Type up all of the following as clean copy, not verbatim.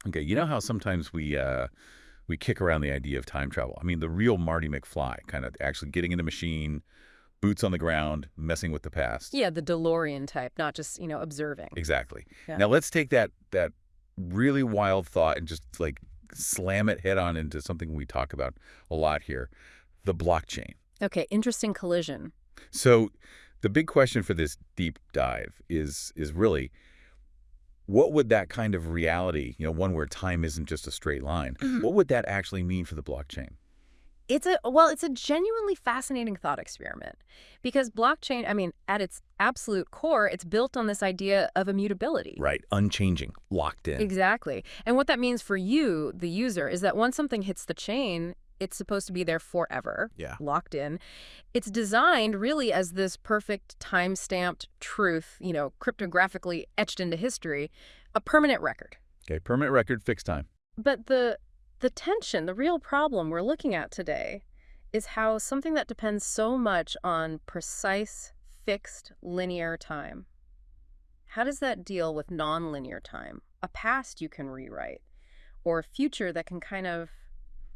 Okay, you know how sometimes we kick around the idea of time travel. I mean, the real Marty McFly, kind of actually getting in a machine, boots on the ground, messing with the past. Yeah, the DeLorean type, not just, observing. Exactly. Yeah. Now let's take that really wild thought and just like slam it head on into something we talk about a lot here, the blockchain. Okay, interesting collision. So the big question for this deep dive is really, what would that kind of reality, one where time isn't just a straight line, what would that actually mean for the blockchain? It's a genuinely fascinating thought experiment because blockchain, I mean, at its absolute core, it's built on this idea of immutability. Right. Unchanging, locked in. Exactly. And what that means for you, the user, is that once something hits the chain, it's supposed to be there forever, Yeah. locked in. It's designed really as this perfect time-stamped truth, cryptographically etched into history, a permanent record. Okay. Permanent record, fixed time. But the tension, the real problem we're looking at today is how something that depends so much on precise, fixed, linear time. How does that deal with nonlinear time, a past you can rewrite, or a future that can kind of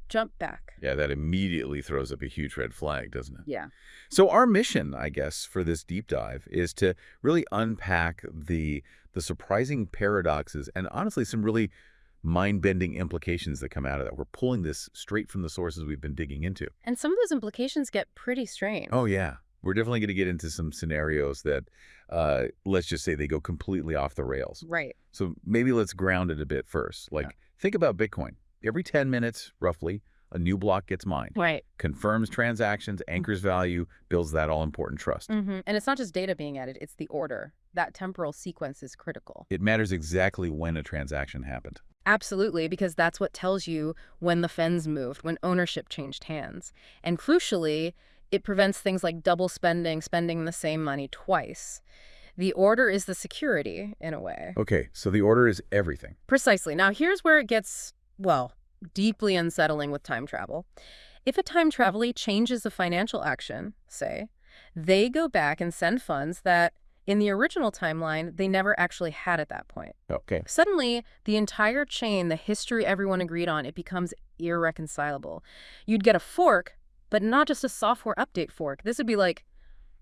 jump back? Yeah, that immediately throws up a huge red flag, doesn't it? Yeah. So our mission, I guess, for this deep dive is to really unpack the surprising paradoxes and honestly some really mind-bending implications that come out of that. We're pulling this straight from the sources we've been digging into. And some of those implications get pretty strange. Oh, yeah. We're definitely going to get into some scenarios that, let's just say they go completely off the rails. Right. So maybe let's ground it a bit first. Like, think about Bitcoin. Every 10 minutes, roughly, a new block gets mined. Right. Confirms transactions, anchors value, builds that all-important trust. And it's not just data being added, it's the order. That temporal sequence is critical. It matters exactly when a transaction happened. Absolutely, because that's what tells you when the fens moved, when ownership changed hands. And crucially, it prevents things like double spending the same money twice. The order is the security, in a way. Okay, so the order is everything. Precisely. Now, here's where it gets, well, deeply unsettling with time travel. If a time traveler changes a financial action, say, they go back and send funds that, in the original timeline, they never actually had at that point. Okay. Suddenly, the entire chain, the history everyone agreed on, it becomes irreconcilable. You'd get a fork, but not just a software update fork. This would be like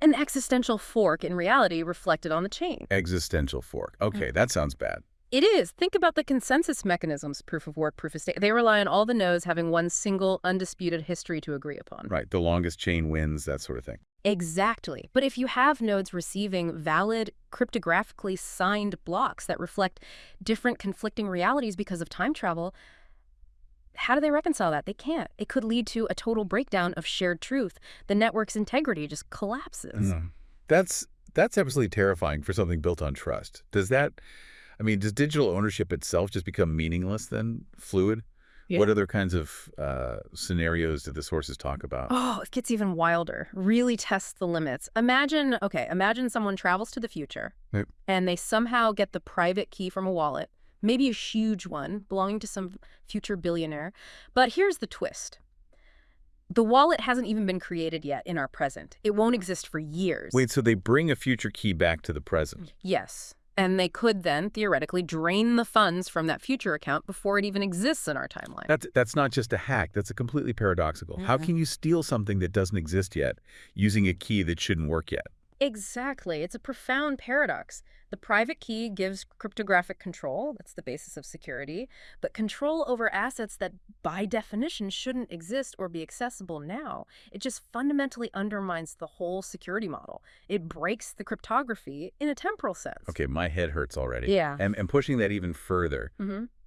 an existential fork in reality reflected on the chain. Existential fork. Okay, that sounds bad. It is. Think about the consensus mechanisms, proof of work, proof of stake. They rely on all the nodes having one single, undisputed history to agree upon. Right, the longest chain wins, that sort of thing. Exactly. But if you have nodes receiving valid, cryptographically signed blocks that reflect different conflicting realities because of time travel, how do they reconcile that? They can't. It could lead to a total breakdown of shared truth. The network's integrity just collapses. That's absolutely terrifying for something built on trust. Does digital ownership itself just become meaningless then, fluid? Yeah. What other kinds of scenarios did the sources talk about? Oh, it gets even wilder. Really tests the limits. Imagine someone travels to the future, Yep. and they somehow get the private key from a wallet, maybe a huge one belonging to some future billionaire. But here's the twist. The wallet hasn't even been created yet in our present. It won't exist for years. Wait, so they bring a future key back to the present? Yes. And they could then, theoretically, drain the funds from that future account before it even exists in our timeline. That's not just a hack. That's a completely paradoxical. How can you steal something that doesn't exist yet using a key that shouldn't work yet? Exactly. It's a profound paradox. The private key gives cryptographic control. That's the basis of security. But control over assets that, by definition, shouldn't exist or be accessible now. It just fundamentally undermines the whole security model. It breaks the cryptography in a temporal sense. Okay, my head hurts already. Yeah. And pushing that even further,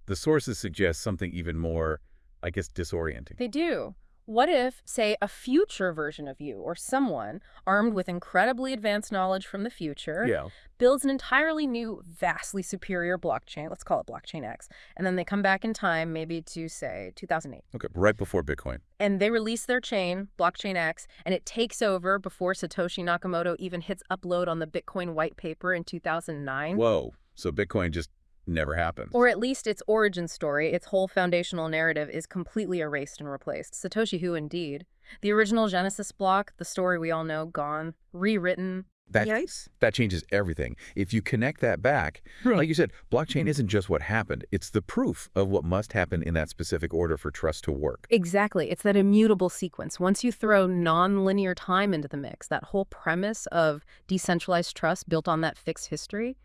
the sources suggest something even more, I guess, disorienting. They do. What if, say, a future version of you or someone armed with incredibly advanced knowledge from the future builds an entirely new, vastly superior blockchain, let's call it blockchain X, and then they come back in time, maybe to, say, 2008. Okay, right before Bitcoin. And they release their chain, blockchain X, and it takes over before Satoshi Nakamoto even hits upload on the Bitcoin white paper in 2009. Whoa, so Bitcoin just never happened. Or at least its origin story, its whole foundational narrative, is completely erased and replaced. Satoshi who, indeed. The original Genesis block, the story we all know, gone, rewritten. That Yikes. that changes everything. If you connect that back, like you said, blockchain isn't just what happened. It's the proof of what must happen in that specific order for trust to work. Exactly. It's that immutable sequence. Once you throw nonlinear time into the mix, that whole premise of decentralized trust built on that fixed history,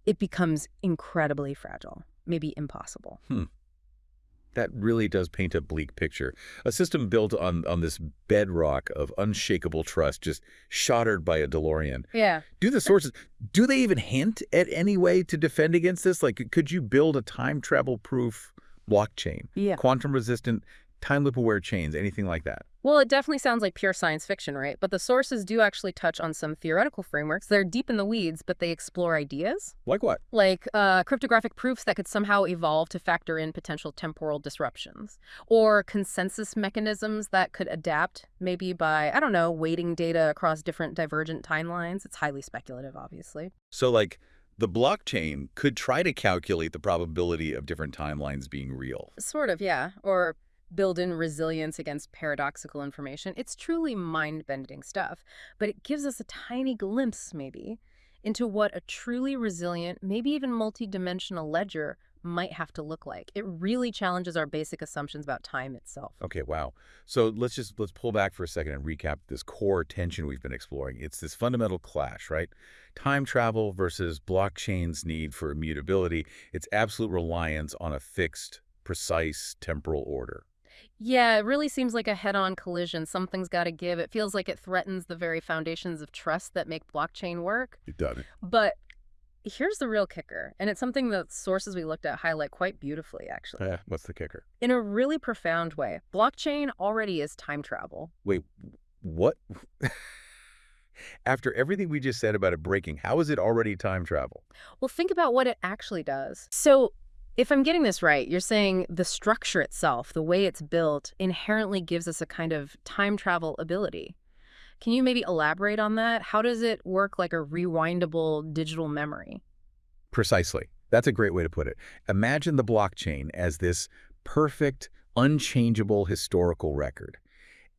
it becomes incredibly fragile, maybe impossible. That really does paint a bleak picture. A system built on this bedrock of unshakable trust, just shattered by a DeLorean. Yeah. Do the sources, do they even hint at any way to defend against this? Like, could you build a time travel proof blockchain? Yeah. Quantum resistant, time loop aware chains, anything like that? Well, it definitely sounds like pure science fiction, right? But the sources do actually touch on some theoretical frameworks. They're deep in the weeds, but they explore ideas. Like what? Like cryptographic proofs that could somehow evolve to factor in potential temporal disruptions, or consensus mechanisms that could adapt, maybe by, I don't know, weighting data across different divergent timelines. It's highly speculative, obviously. So, like, the blockchain could try to calculate the probability of different timelines being real. Sort of, yeah. Or build in resilience against paradoxical information. It's truly mind-bending stuff, but it gives us a tiny glimpse, maybe, into what a truly resilient, maybe even multi-dimensional ledger might have to look like. It really challenges our basic assumptions about time itself. Okay, wow. So let's pull back for a second and recap this core tension we've been exploring. It's this fundamental clash, right? Time travel versus blockchain's need for immutability. Its absolute reliance on a fixed, precise temporal order. Yeah, it really seems like a head-on collision. Something's got to give. It feels like it threatens the very foundations of trust that make blockchain work. It does. But here's the real kicker, and it's something that sources we looked at highlight quite beautifully, actually. What's the kicker? In a really profound way, blockchain already is time travel. Wait, what? After everything we just said about it breaking, how is it already time travel? Well, think about what it actually does. So, if I'm getting this right, you're saying the structure itself, the way it's built, inherently gives us a kind of time travel ability. Can you maybe elaborate on that? How does it work like a rewindable digital memory? Precisely. That's a great way to put it. Imagine the blockchain as this perfect, unchangeable historical record.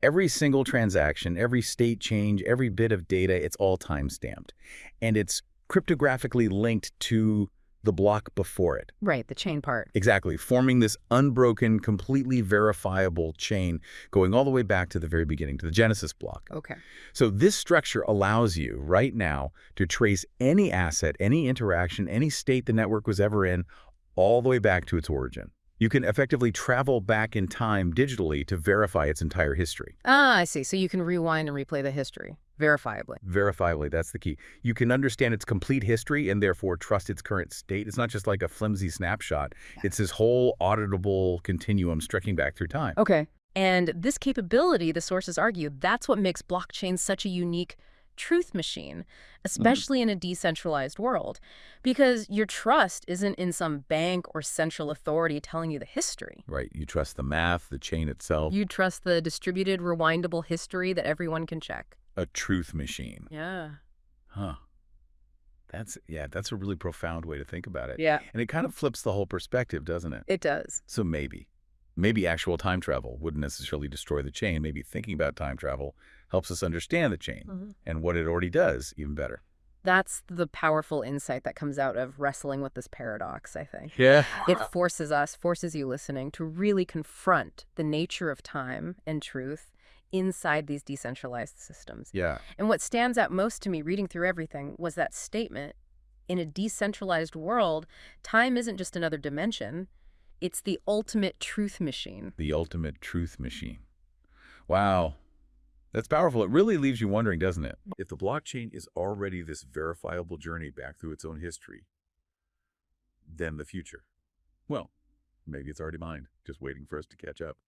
Every single transaction, every state change, every bit of data, it's all time-stamped. And it's cryptographically linked to the block before it. Right, the chain part. Exactly, forming this unbroken, completely verifiable chain going all the way back to the very beginning, to the Genesis block. Okay. So this structure allows you right now to trace any asset, any interaction, any state the network was ever in, all the way back to its origin. You can effectively travel back in time digitally to verify its entire history. Ah, I see. So you can rewind and replay the history, verifiably. Verifiably, that's the key. You can understand its complete history and therefore trust its current state. It's not just like a flimsy snapshot. It's this whole auditable continuum stretching back through time. Okay. And this capability, the sources argue, that's what makes blockchain such a unique truth machine, especially in a decentralized world, because your trust isn't in some bank or central authority telling you the history. Right. You trust the math, the chain itself. You trust the distributed, rewindable history that everyone can check. A truth machine. Yeah. Huh. That's a really profound way to think about it. Yeah. And it kind of flips the whole perspective, doesn't it? It does. So maybe actual time travel wouldn't necessarily destroy the chain. Maybe thinking about time travel helps us understand the chain and what it already does even better. That's the powerful insight that comes out of wrestling with this paradox, I think. Yeah. It forces you listening to really confront the nature of time and truth inside these decentralized systems. Yeah. And what stands out most to me reading through everything was that statement, in a decentralized world, time isn't just another dimension, it's the ultimate truth machine. The ultimate truth machine. Wow. That's powerful. It really leaves you wondering, doesn't it? If the blockchain is already this verifiable journey back through its own history, then the future. Well, maybe it's already mined, just waiting for us to catch up.